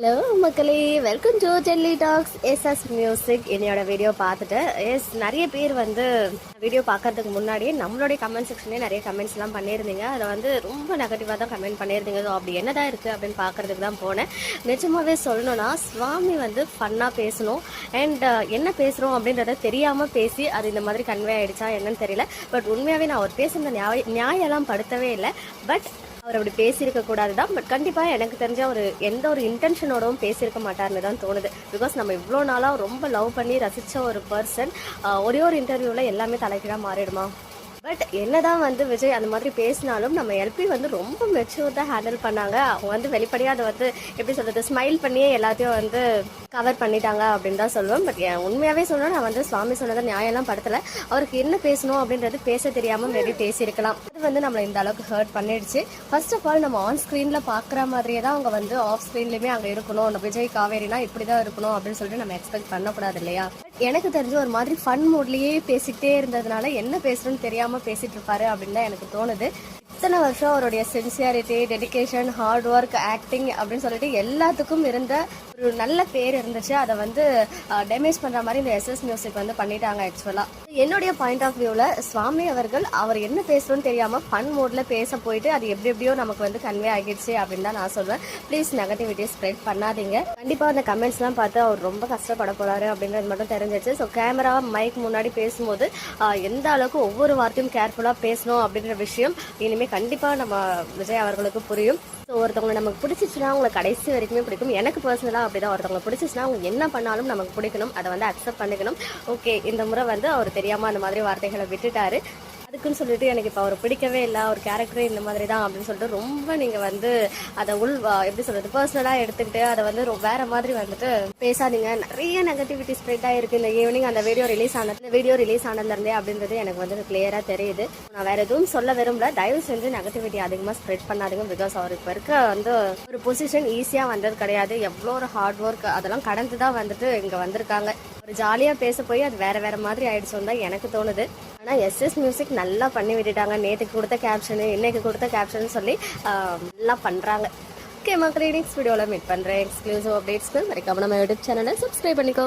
Hello மக்களே, welcome to Delhi Talks SS Music. என்னோட video பார்த்துட்டு நிறைய பேர் வந்து வீடியோ பார்க்கறதுக்கு முன்னாடியே நம்மளுடைய கமெண்ட் செக்ஷன்லேயே நிறைய கமெண்ட்ஸ்லாம் பண்ணியிருந்தீங்க. அதில் வந்து ரொம்ப நெகட்டிவாக தான் கமெண்ட் பண்ணியிருந்தீங்க. ஸோ அப்படி என்னதான் இருக்குது அப்படின்னு பார்க்கறதுக்கு தான் போனேன். நிஜமாவே சொல்லணும்னா சுவாமி வந்து ஃபன்னாக பேசணும் அண்ட் என்ன பேசுகிறோம் அப்படின்றத தெரியாமல் பேசி அது இந்த மாதிரி கன்வே ஆகிடுச்சா என்னன்னு தெரியல. பட் உண்மையாகவே நான் அவர் பேசுகிற நியாயெல்லாம் படுத்தவே இல்லை. பட் அவர் அப்படி பேசியிருக்க கூடாது தான். பட் கண்டிப்பாக எனக்கு தெரிஞ்ச எந்த ஒரு இன்டென்ஷனோடவும் பேசியிருக்க மாட்டார்னு தான் தோணுது. பிகாஸ் நம்ம இவ்வளோ நாளாக ரொம்ப லவ் பண்ணி ரசித்த ஒரு பர்சன் ஒரே ஒரு இன்டர்வியூவில் எல்லாமே தலைகீழாக மாறிடுமா? பட் என்னதான் வந்து விஜய் அந்த மாதிரி பேசினாலும் நம்ம எல்பி வந்து ரொம்ப மெச்சூர்டாக ஹேண்டில் பண்ணாங்க. அவங்க வந்து வெளிப்படையாக அதை வந்து எப்படி சொல்கிறது, ஸ்மைல் பண்ணியே எல்லாத்தையும் வந்து கவர் பண்ணிட்டாங்க அப்படின்னு தான் சொல்லுவேன். பட் உண்மையாகவே சொல்லணும், நான் வந்து சுவாமி சொன்னதை நியாயம்லாம் படுத்தலை. அவருக்கு என்ன பேசணும் அப்படின்றது பேச தெரியாமல் மேபி பேசியிருக்கலாம். அது வந்து நம்மளை இந்த அளவுக்கு ஹர்ட் பண்ணிடுச்சு. ஃபர்ஸ்ட் ஆஃப் ஆல் நம்ம ஆன் ஸ்க்ரீனில் பார்க்குற மாதிரியே தான் அவங்க வந்து ஆஃப் ஸ்க்ரீன்லேயுமே அங்கே இருக்கணும். நம்ம விஜய் காவேரினா இப்படி தான் இருக்கணும் அப்படின்னு சொல்லிட்டு நம்ம எக்ஸ்பெக்ட் பண்ணக்கூடாது இல்லையா? எனக்கு தெரிஞ்ச ஒரு மாதிரி ஃபன் மூட்லேயே பேசிக்கிட்டே இருந்ததுனால என்ன பேசுகிறோன்னு தெரியாமல் பேசிட்டு இருப்பாரு அப்படின்னு தான் எனக்கு தோணுது. இத்தனை வருஷம் அவருடைய sincerity, dedication, hard work, acting அப்படின்னு சொல்லிட்டு எல்லாத்துக்கும் இருந்த ஒரு நல்ல பேர் இருந்துச்சு. அதை வந்து டேமேஜ் பண்ணுற மாதிரி இந்த எஸ்எஸ் மியூசிக் வந்து பண்ணிட்டாங்க. ஆக்சுவலாக என்னுடைய பாயிண்ட் ஆஃப் வியூவில் சுவாமி அவர்கள் அவர் என்ன பேசுகிறோன்னு தெரியாமல் ஃபன் மோடில் பேச போயிட்டு அது எப்படியோ நமக்கு வந்து கன்வே ஆகிடுச்சு அப்படின்னு தான் நான் சொல்வேன். ப்ளீஸ் நெகட்டிவிட்டி ஸ்ப்ரெட் பண்ணாதீங்க. கண்டிப்பாக அந்த கமெண்ட்ஸ்லாம் பார்த்து அவர் ரொம்ப கஷ்டப்பட போகிறாரு அப்படின்றது மட்டும் தெரிஞ்சிச்சு. ஸோ கேமரா மைக் முன்னாடி பேசும்போது எந்த அளவுக்கு ஒவ்வொரு வார்த்தையும் கேர்ஃபுல்லாக பேசணும் அப்படின்ற விஷயம் இனிமேல் கண்டிப்பாக நம்ம விஜய் அவர்களுக்கு புரியும். ஸோ ஒருத்தவங்களை நமக்கு பிடிச்சிச்சுன்னா அவங்களை கடைசி வரைக்குமே பிடிக்கும். எனக்கு பர்சனலாக அப்படி தான். ஒருத்தவங்களை பிடிச்சிச்சுன்னா அவங்க என்ன பண்ணாலும் நமக்கு பிடிக்கணும். அதை வந்து அக்செப்ட் பண்ணிக்கணும். ஓகே, இந்த முறை வந்து அவர் தெரியாமல் அந்த மாதிரி வார்த்தைகளை விட்டுட்டாரு. அதுக்குன்னு சொல்லிட்டு எனக்கு இப்போ அவர் பிடிக்கவே இல்லை, அவர் கேரக்டரே இந்த மாதிரி தான் அப்படின்னு சொல்லிட்டு ரொம்ப நீங்கள் வந்து அதை எப்படி சொல்கிறது, பர்சனலாக எடுத்துக்கிட்டு அதை வந்து வேற மாதிரி வந்துட்டு பேசாதீங்க. நிறைய நெகட்டிவிட்டி ஸ்ப்ரெட் ஆகிருக்கு இந்த ஈவினிங். அந்த வீடியோ ரிலீஸ் ஆனதுலேருந்தே அப்படின்றது எனக்கு வந்து கிளியராக தெரியுது. நான் வேற எதுவும் சொல்ல விரும்பல. தயவு செஞ்சு நெகட்டிவிட்டி அதிகமாக ஸ்ப்ரெட் பண்ணாதீங்க. பிகாஸ் அவர் இப்போ இருக்க வந்து ஒரு பொசிஷன் ஈஸியாக வந்தது கிடையாது. எவ்வளோ ஒரு ஹார்ட் ஒர்க் அதெல்லாம் கடந்து தான் வந்துட்டு இங்கே வந்திருக்காங்க. ஒரு ஜாலியாக பேச போய் அது வேற மாதிரி ஆயிடுச்சுன்னு தான் எனக்கு தோணுது. ஆனால் எஸ்எஸ் மியூசிக் நல்லா பண்ணி விட்டுட்டாங்க. நேற்றுக்கு கொடுத்த கேப்ஷனு, இன்னைக்கு கொடுத்த கேப்ஷன் சொல்லி நல்லா பண்ணுறாங்க. ஓகே மக்கள், நெக்ஸ்ட் வீடியோவில் மீட் பண்ணுறேன். எக்ஸ்க்ளூசிவ் அப்டேட்ஸ்க்கு மறக்காம நம்ம யூடியூப் சேனலை சப்ஸ்கிரைப் பண்ணிக்கோங்க.